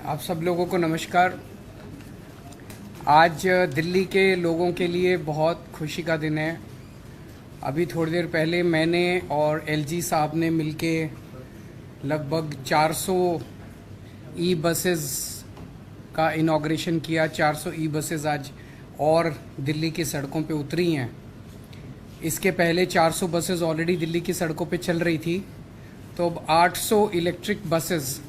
आप सब लोगों को नमस्कार। आज दिल्ली के लोगों के लिए बहुत खुशी का दिन है। अभी थोड़ी देर पहले मैंने और एलजी साहब ने मिलके लगभग 400 ई बसेस का इनॉग्रेशन किया। 400 ई बसेस आज और दिल्ली की सड़कों पे उतरी हैं। इसके पहले 400 बसेस ऑलरेडी दिल्ली की सड़कों पे चल रही थी, तो अब 800 इलेक्ट्रिक बसेस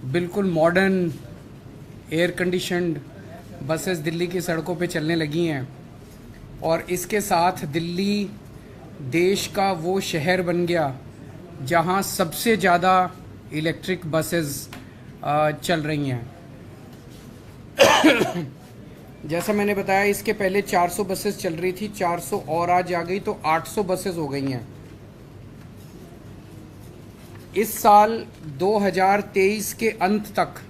बिल्कुल modern air conditioned buses Delhi की सड़कों पे चलने लगी हैं। और इसके साथ दिल्ली देश का वो शहर बन गया जहां सबसे ज़्यादा इलेक्ट्रिक बसेस चल रही हैं। जैसा मैंने बताया, इसके पहले 400 बसेस चल रही थी, 400 और आज आ गई तो 800 बसेस हो गई हैं। इस साल 2023 के अंत तक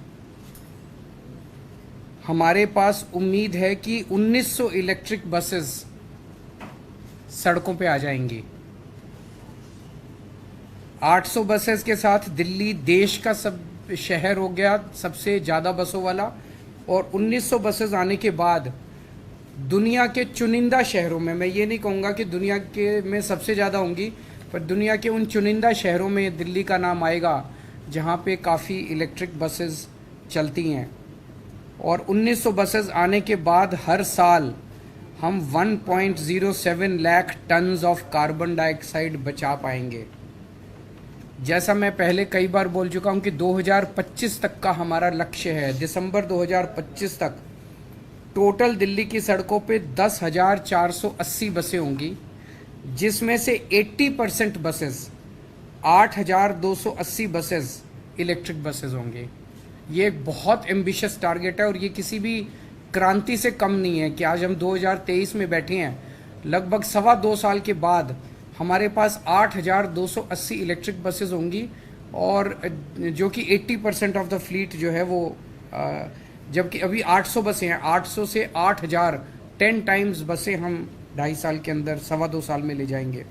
हमारे पास उम्मीद है कि 1900 इलेक्ट्रिक बसेस सड़कों पे आ जाएंगी। 800 बसेस के साथ दिल्ली देश का सब शहर हो गया सबसे ज़्यादा बसों वाला, और 1900 बसेस आने के बाद दुनिया के चुनिंदा शहरों में, मैं ये नहीं कहूँगा कि दुनिया के में सबसे ज़्यादा होंगी, पर दुनिया के उन चुनिंदा शहरों में दिल्ली का नाम आएगा जहाँ पे काफ़ी इलेक्ट्रिक बसेस चलती हैं। और 1900 बसेस आने के बाद हर साल हम 1.07 lakh tons of carbon dioxide बचा पाएंगे। जैसा मैं पहले कई बार बोल चुका हूँ कि 2025 तक का हमारा लक्ष्य है। दिसंबर 2025 तक टोटल दिल्ली की सड़कों पे 10,480 बसें होंगी, जिसमें से 80% बसेस 8,280 बसेस इलेक्ट्रिक बसेस होंगे। ये एक बहुत एम्बिशियस टारगेट है और ये किसी भी क्रांति से कम नहीं है कि आज हम 2023 में बैठे हैं। लगभग 2.25 साल के बाद हमारे पास 8,280 इलेक्ट्रिक बसेस होंगी, और जो कि 80% ऑफ द फ्लीट जो है वो, जबकि अभी 800 बसें हैं। 800 से 8,000 10 टाइम्स बसें हम 2.5 साल के अंदर 2.25 साल में ले जाएंगे।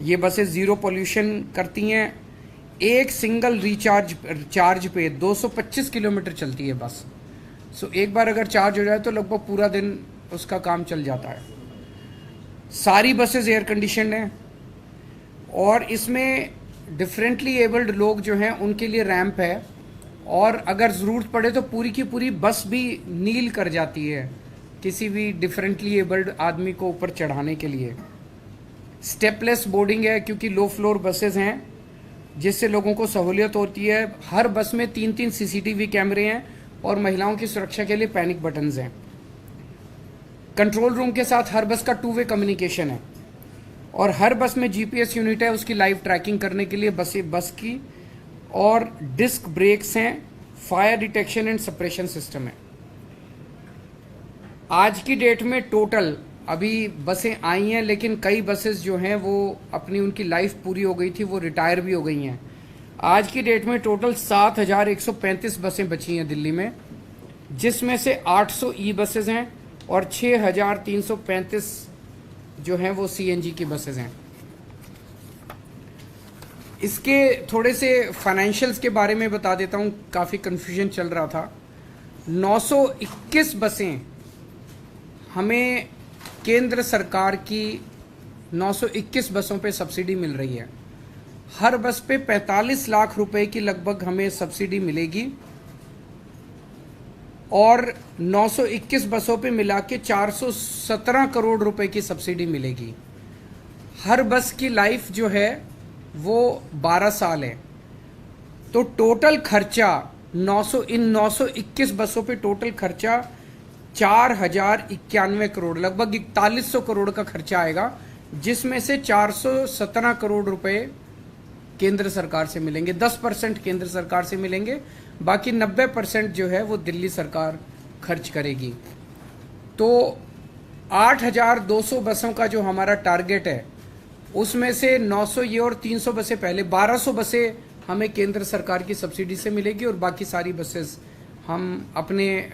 ये बसें ज़ीरो पोल्यूशन करती हैं। एक सिंगल चार्ज पे 225 किलोमीटर चलती है बस। सो एक बार अगर चार्ज हो जाए तो लगभग पूरा दिन उसका काम चल जाता है। सारी बसेस एयर कंडीशनड हैं और इसमें डिफरेंटली एबल्ड लोग जो हैं उनके लिए रैंप है, और अगर ज़रूरत पड़े तो पूरी की पूरी बस भी नील कर जाती है किसी भी डिफरेंटली एबल्ड आदमी को ऊपर चढ़ाने के लिए। स्टेपलेस बोर्डिंग है क्योंकि लो फ्लोर बसेस हैं, जिससे लोगों को सहूलियत होती है। हर बस में 3-3 सीसीटीवी कैमरे हैं और महिलाओं की सुरक्षा के लिए पैनिक बटन्स हैं। कंट्रोल रूम के साथ हर बस का 2 वे कम्युनिकेशन है, और हर बस में जीपीएस यूनिट है उसकी लाइव ट्रैकिंग करने के लिए बस की, और डिस्क ब्रेक्स हैं, fire detection and suppression system है। आज की डेट में टोटल अभी बसें आई हैं, लेकिन कई बसेस जो हैं वो अपनी उनकी लाइफ पूरी हो गई थी, वो रिटायर भी हो गई हैं। आज की डेट में टोटल 7,135 बसें बची हैं दिल्ली में, जिसमें से 800 ई बसेस हैं और 6,335 जो हैं वो सीएनजी की बसेस हैं। इसके थोड़े से फाइनेंशियल्स के बारे में बता देता हूँ, काफ़ी कन्फ्यूजन चल रहा था। 921 बसें हमें केंद्र सरकार की 921 बसों पे सब्सिडी मिल रही है। हर बस पे 45 लाख रुपए की लगभग हमें सब्सिडी मिलेगी, और 921 बसों पे मिला के 417 करोड़ रुपए की सब्सिडी मिलेगी। हर बस की लाइफ जो है वो 12 साल है, तो टोटल खर्चा 921 बसों पे टोटल खर्चा 4,091 करोड़, लगभग 4100 करोड़ का खर्चा आएगा, जिसमें से 417 करोड़ रुपए केंद्र सरकार से मिलेंगे। 10% केंद्र सरकार से मिलेंगे, बाकी 90% जो है वो दिल्ली सरकार खर्च करेगी। तो 8,200 बसों का जो हमारा टारगेट है, उसमें से 900 ये और 300 बसें पहले, 1,200 बसें हमें केंद्र सरकार की सब्सिडी से मिलेगी, और बाकी सारी बसेस हम अपने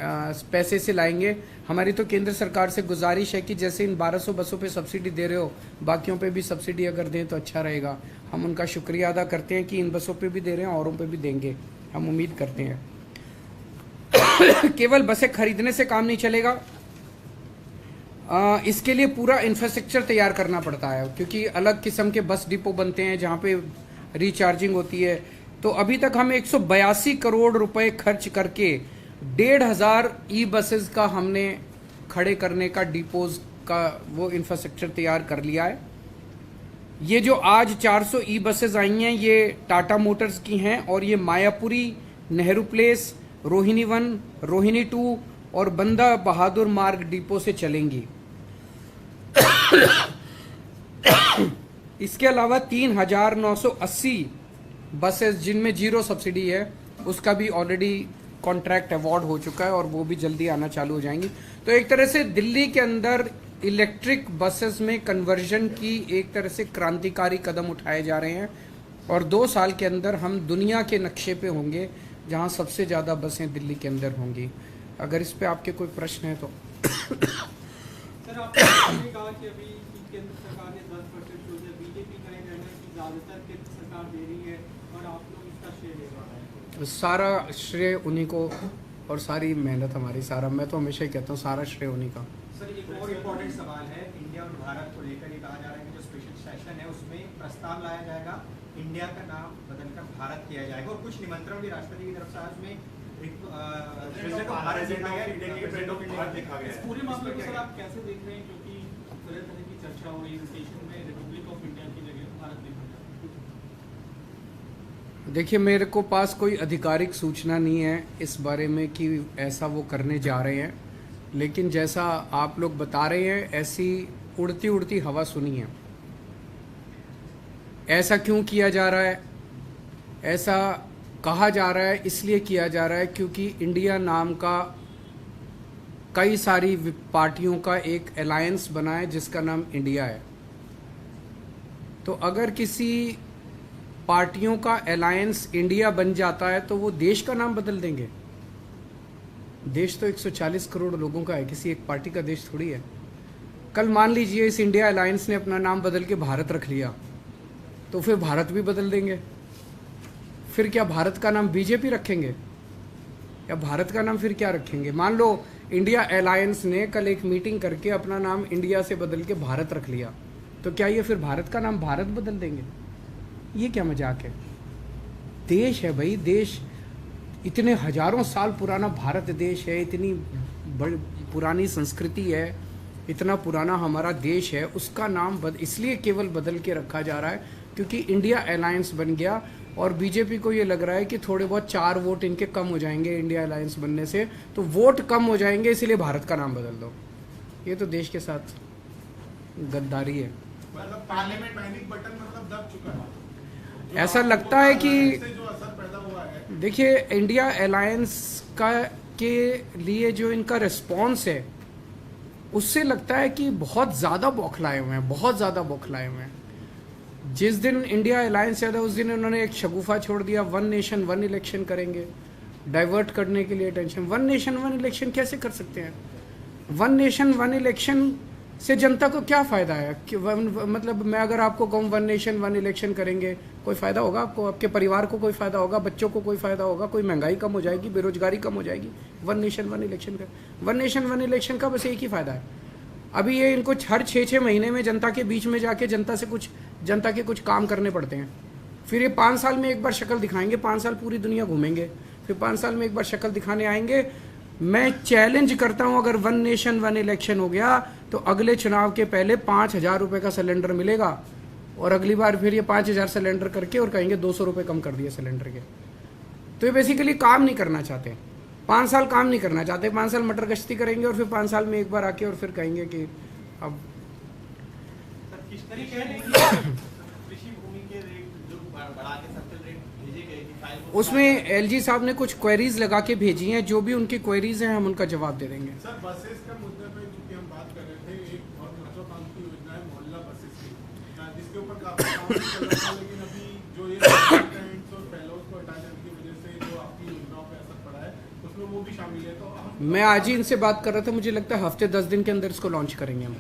पैसे से लाएंगे। हमारी तो केंद्र सरकार से गुजारिश है कि जैसे इन 1200 बसों पे सब्सिडी दे रहे हो, बाकियों पे भी सब्सिडी अगर दें तो अच्छा रहेगा। हम उनका शुक्रिया अदा करते हैं कि इन बसों पे भी दे रहे हैं, औरों पे भी देंगे, हम उम्मीद करते हैं। केवल बसें खरीदने से काम नहीं चलेगा, इसके लिए पूरा इंफ्रास्ट्रक्चर तैयार करना पड़ता है, क्योंकि अलग किस्म के बस डिपो बनते हैं जहाँ पे रिचार्जिंग होती है। तो अभी तक हम 182 करोड़ रुपए खर्च करके 1,500 ई बसेस का हमने खड़े करने का डिपोज का वो इंफ्रास्ट्रक्चर तैयार कर लिया है। ये जो आज 400 ई बसेस आई हैं ये टाटा मोटर्स की हैं और ये मायापुरी, नेहरू प्लेस, रोहिणी 1, रोहिणी 2 और बंदा बहादुर मार्ग डिपो से चलेंगी। इसके अलावा 3,980 बसेस जिनमें जीरो सब्सिडी है उसका भी ऑलरेडी कॉन्ट्रैक्ट अवार्ड हो चुका है और वो भी जल्दी आना चालू हो जाएंगी। तो एक तरह से दिल्ली के अंदर इलेक्ट्रिक बसेस में कन्वर्जन की एक तरह से क्रांतिकारी कदम उठाए जा रहे हैं और 2 साल के अंदर हम दुनिया के नक्शे पे होंगे जहां सबसे ज़्यादा बसें दिल्ली के अंदर होंगी। अगर इस पे आपके कोई प्रश्न है तो। सर आपने कहा कि अभी केंद्र सरकार ने 10% जो है बीजेपी का कहना है कि ज़्यादातर केंद्र सरकार दे रही है और आप लोग इसका श्रेय ले रहे हैं। सारा श्रेय उन्हीं को और सारी मेहनत हमारी, सारा, मैं तो हमेशा ही कहता हूँ सारा श्रेय उन्हीं का। सर एक और इम्पोर्टेंट सवाल है, इंडिया और भारत को लेकर ये कहा जा रहा है कि जो स्पेशल सेशन है उसमें प्रस्ताव लाया जाएगा, इंडिया का नाम बदलकर भारत किया जाएगा और कुछ निमंत्रण भी राष्ट्रपति की तरफ से आज में पूरे मामले को सर आप कैसे देख रहे हैं, क्योंकि तरह तरह की चर्चा हो रही है सेशन में रिपब्लिक ऑफ इंडिया की जगह भारत लिखा जाए। देखिए, मेरे को पास कोई आधिकारिक सूचना नहीं है इस बारे में कि ऐसा वो करने जा रहे हैं, लेकिन जैसा आप लोग बता रहे हैं ऐसी उड़ती उड़ती हवा सुनी है। ऐसा क्यों किया जा रहा है? ऐसा कहा जा रहा है, इसलिए किया जा रहा है क्योंकि इंडिया नाम का कई सारी पार्टियों का एक अलायंस बना है जिसका नाम इंडिया है। तो अगर किसी पार्टियों का अलायंस इंडिया बन जाता है तो वो देश का नाम बदल देंगे। देश तो 140 करोड़ लोगों का है, किसी एक पार्टी का देश थोड़ी है। कल मान लीजिए इस इंडिया अलायंस ने अपना नाम बदल के भारत रख लिया, तो फिर भारत भी बदल देंगे। फिर क्या भारत का नाम बीजेपी रखेंगे या भारत का नाम फिर क्या रखेंगे? मान लो इंडिया अलायंस ने कल एक मीटिंग करके अपना नाम इंडिया से बदल के भारत रख लिया, तो क्या ये फिर भारत का नाम भारत बदल देंगे? ये क्या मजाक है? देश है भाई, देश इतने हजारों साल पुराना भारत देश है, इतनी बड़ी पुरानी संस्कृति है, इतना पुराना हमारा देश है, उसका नाम इसलिए केवल बदल के रखा जा रहा है क्योंकि इंडिया अलायंस बन गया और बीजेपी को ये लग रहा है कि थोड़े बहुत 4 वोट इनके कम हो जाएंगे इंडिया अलायंस बनने से, तो वोट कम हो जाएंगे इसलिए भारत का नाम बदल दो। ये तो देश के साथ गद्दारी है। मतलब पार्लियामेंट पैनिक बटन मतलब दब चुका है। ऐसा लगता है कि जो असर पैदा हुआ है, देखिए इंडिया अलायंस का के लिए जो इनका रिस्पॉन्स है उससे लगता है कि बहुत ज़्यादा बौखलाए हुए हैं, बहुत ज़्यादा बौखलाए हुए हैं। जिस दिन इंडिया अलायंस आया था उस दिन उन्होंने एक शगुफा छोड़ दिया, 1 नेशन 1 इलेक्शन करेंगे, डाइवर्ट करने के लिए टेंशन। 1 नेशन 1 इलेक्शन कैसे कर सकते हैं? 1 नेशन 1 इलेक्शन से जनता को क्या फ़ायदा है कि मतलब मैं अगर आपको कहूँ 1 नेशन 1 इलेक्शन करेंगे, कोई फ़ायदा होगा आपको? आपके परिवार को कोई फ़ायदा होगा? बच्चों को कोई फ़ायदा होगा? कोई महंगाई कम हो जाएगी, बेरोजगारी कम हो जाएगी 1 नेशन 1 इलेक्शन का? 1 नेशन 1 इलेक्शन का बस एक ही फ़ायदा है, अभी ये इनको हर 6-6 महीने में जनता के बीच में जाके जनता के कुछ काम करने पड़ते हैं। फिर ये 5 साल में एक बार शक्ल दिखाएंगे, 5 साल पूरी दुनिया घूमेंगे, फिर 5 साल में एक बार शक्ल दिखाने आएंगे। मैं चैलेंज करता हूं अगर 1 नेशन 1 इलेक्शन हो गया तो अगले चुनाव के पहले 5,000 रुपये का सिलेंडर मिलेगा और अगली बार फिर ये 5,000 सिलेंडर करके और कहेंगे 200 रुपये कम कर दिए सिलेंडर के। तो ये बेसिकली काम नहीं करना चाहते, 5 साल काम नहीं करना चाहते, 5 साल मटर गश्ती करेंगे और फिर 5 साल में एक बार आके और फिर कहेंगे कि अब उसमें एलजी साहब ने कुछ क्वेरीज लगा के भेजी हैं, जो भी उनकी क्वेरीज हैं हम उनका जवाब दे देंगे। सर बसेस का मुद्दे पे चूंकि हम बात कर रहे थे, एक बहुत महत्वाकांक्षी योजना है मोहल्ला बसेस की, जिसके ऊपर काफी काम चल रहा था, लेकिन अभी जो ये और फेलोज को हटा जाने की वजह से जो आपकी योजनाओं पे असर पड़ा है उसमें वो भी है तो हम मैं आज ही इनसे बात कर रहा था, मुझे लगता है हफ्ते 10 दिन के अंदर इसको लॉन्च करेंगे हम,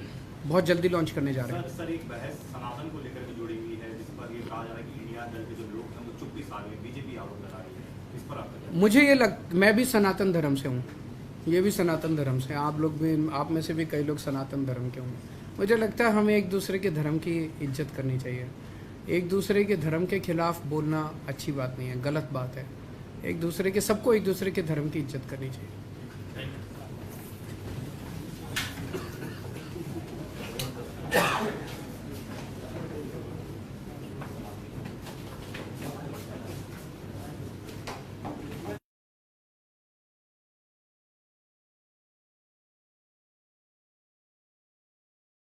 बहुत जल्दी लॉन्च करने जा रहे हैं। सर एक बहस सनातन को लेकर के जुड़ी हुई है, जिस पर ये कहा जा रहा है कि इंडिया दल के जो लोग हैं वो चुप्पी साध रहे हैं, बीजेपी आरोप लगा रही है, इस पर आपका क्या? मुझे ये मैं भी सनातन धर्म से हूँ, ये भी सनातन धर्म से, आप लोग भी, आप में से भी कई लोग सनातन धर्म के होंगे। मुझे लगता है हमें एक दूसरे के धर्म की इज्जत करनी चाहिए। एक दूसरे के धर्म के खिलाफ बोलना अच्छी बात नहीं है, गलत बात है। एक दूसरे के, सबको एक दूसरे के धर्म की इज्जत करनी चाहिए।